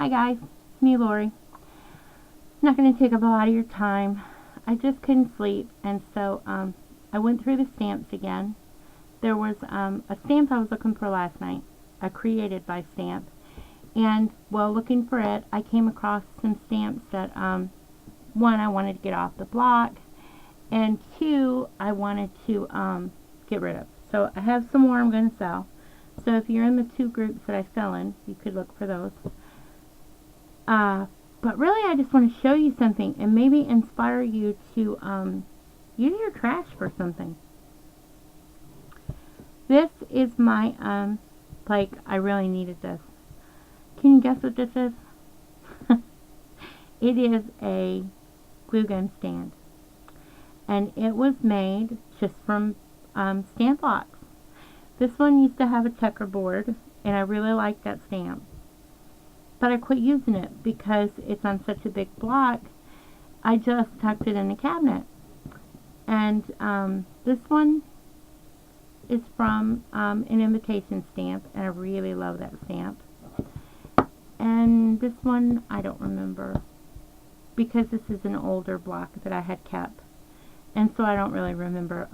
Hi guys, it's me Lori. I'm not going to take up a lot of your time. I just couldn't sleep, and so I went through the stamps again. There was a stamp I was looking for last night, a Created by stamp, and while looking for it, I came across some stamps that one, I wanted to get off the block, and two, I wanted to get rid of. So I have some more I'm going to sell. So if you're in the two groups that I sell in, you could look for those. But really I just want to show you something and maybe inspire you to use your trash for something. This is my, I really needed this. Can you guess what this is? It is a glue gun stand. And it was made just from stamp blocks. This one used to have a checkerboard, and I really liked that stamp. But I quit using it because it's on such a big block. I just tucked it in the cabinet. And this one is from an invitation stamp, and I really love that stamp. And this one, I don't remember, because this is an older block that I had kept. And so I don't really remember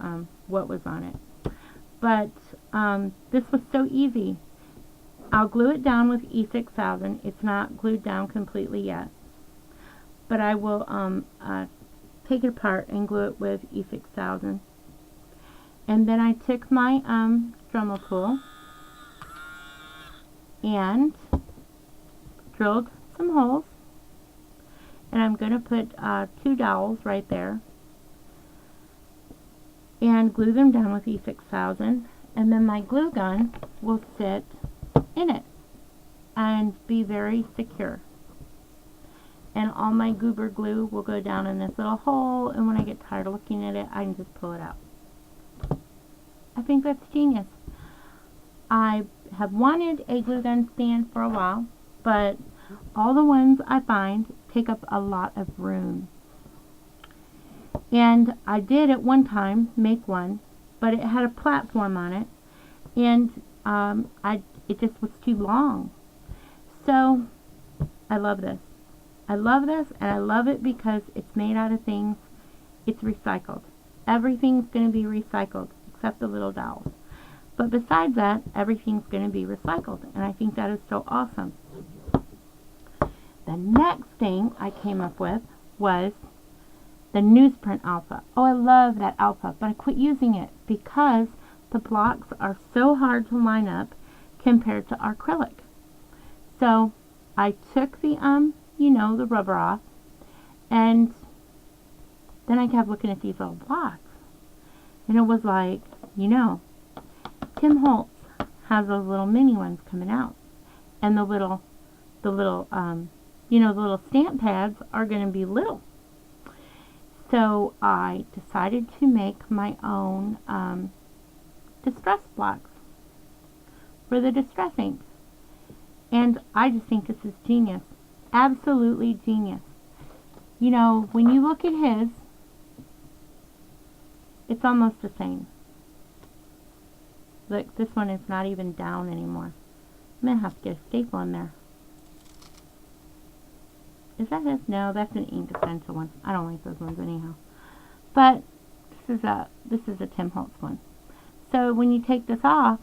what was on it. But this was so easy. I'll glue it down with E6000. It's not glued down completely yet. But I will take it apart and glue it with E6000. And then I took my Dremel tool and drilled some holes. And I'm going to put 2 dowels right there. And glue them down with E6000. And then my glue gun will sit in it and be very secure. And all my goober glue will go down in this little hole, and when I get tired of looking at it, I can just pull it out. I think that's genius. I have wanted a glue gun stand for a while, but all the ones I find take up a lot of room. And I did at one time make one, but it had a platform on it, and it just was too long. So I love this. I love this, and I love it because it's made out of things. It's recycled. Everything's going to be recycled except the little dowels. But besides that, everything's going to be recycled, and I think that is so awesome. The next thing I came up with was the newsprint alpha. Oh, I love that alpha, but I quit using it because the blocks are so hard to line up compared to acrylic. So I took the the rubber off, and then I kept looking at these little blocks, and it was like, Tim Holtz has those little mini ones coming out, and the little stamp pads are going to be little. So I decided to make my own distress blocks for the distress ink. And I just think this is genius. Absolutely genius. When you look at his, it's almost the same. Look, this one is not even down anymore. I'm going to have to get a staple in there. Is that his? No, that's an ink essential one. I don't like those ones anyhow. But this is a Tim Holtz one. So when you take this off,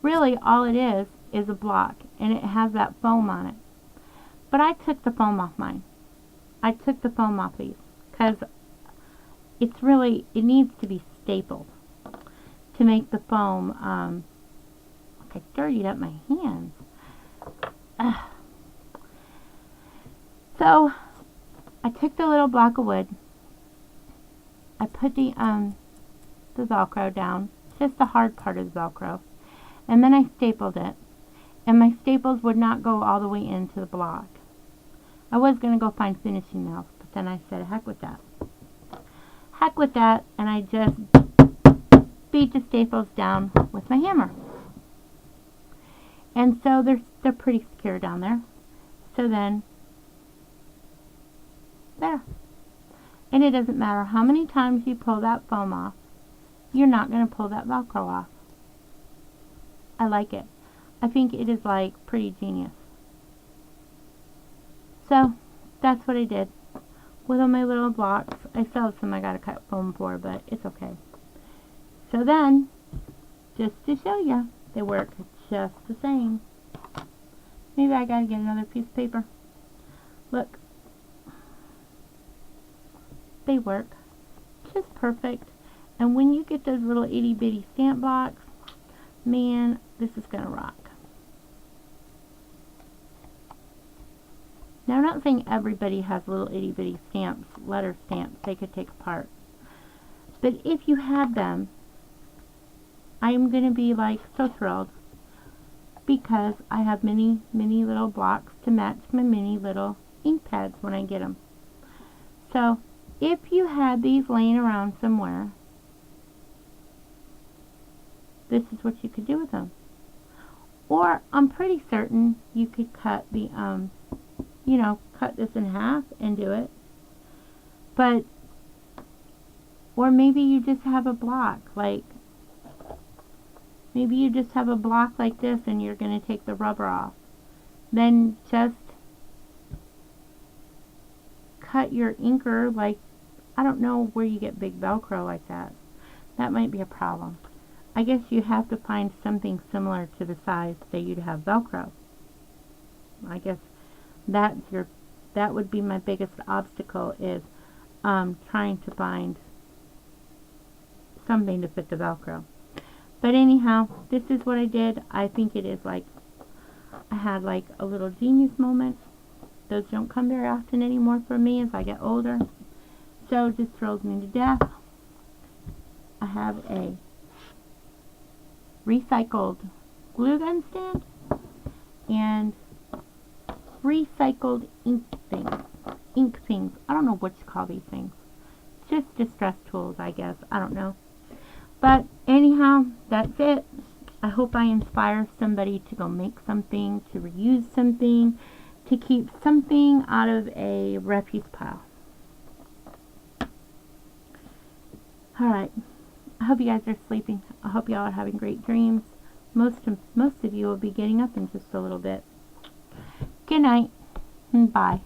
really all it is a block, and it has that foam on it. But I took the foam off mine. I took the foam off these because it needs to be stapled to make the foam. I dirtied up my hands. So I took the little block of wood. I put the Velcro down, just the hard part of the Velcro, and then I stapled it. And my staples would not go all the way into the block. I was going to go find finishing nails, but then I said, heck with that. Heck with that, and I just beat the staples down with my hammer. And so they're pretty secure down there. So then, there. And it doesn't matter how many times you pull that foam off, you're not going to pull that Velcro off. I like it. I think it is pretty genius. So that's what I did with all my little blocks. I still have some I gotta cut foam for, but it's okay. So then, just to show you, they work just the same. Maybe I gotta get another piece of paper. Look. They work just perfect. And when you get those little itty bitty stamp blocks, man, this is gonna rock. Now, I'm not saying everybody has little itty bitty stamps, letter stamps they could take apart. But if you had them, I'm going to be like so thrilled, because I have many, many little blocks to match my mini little ink pads when I get them. So, if you had these laying around somewhere, this is what you could do with them. Or, I'm pretty certain you could cut the, cut this in half and do it. But, or maybe you just have a block, like, maybe you just have a block like this and you're going to take the rubber off. Then just cut your inker, like, I don't know where you get big Velcro like that. That might be a problem. I guess you have to find something similar to the size that you'd have Velcro. I guess that would be my biggest obstacle, is trying to find something to fit the Velcro. But anyhow, this is what I did. I think it is like, I had like a little genius moment. Those don't come very often anymore for me as I get older. So it just thrills me to death. I have a recycled glue gun stand and recycled ink things. I don't know what to call these things. Just distress tools, I guess. I don't know. But anyhow, that's it. I hope I inspire somebody to go make something, to reuse something, to keep something out of a refuse pile. Alright. I hope you guys are sleeping. I hope y'all are having great dreams. Most of you will be getting up in just a little bit. Good night. Bye.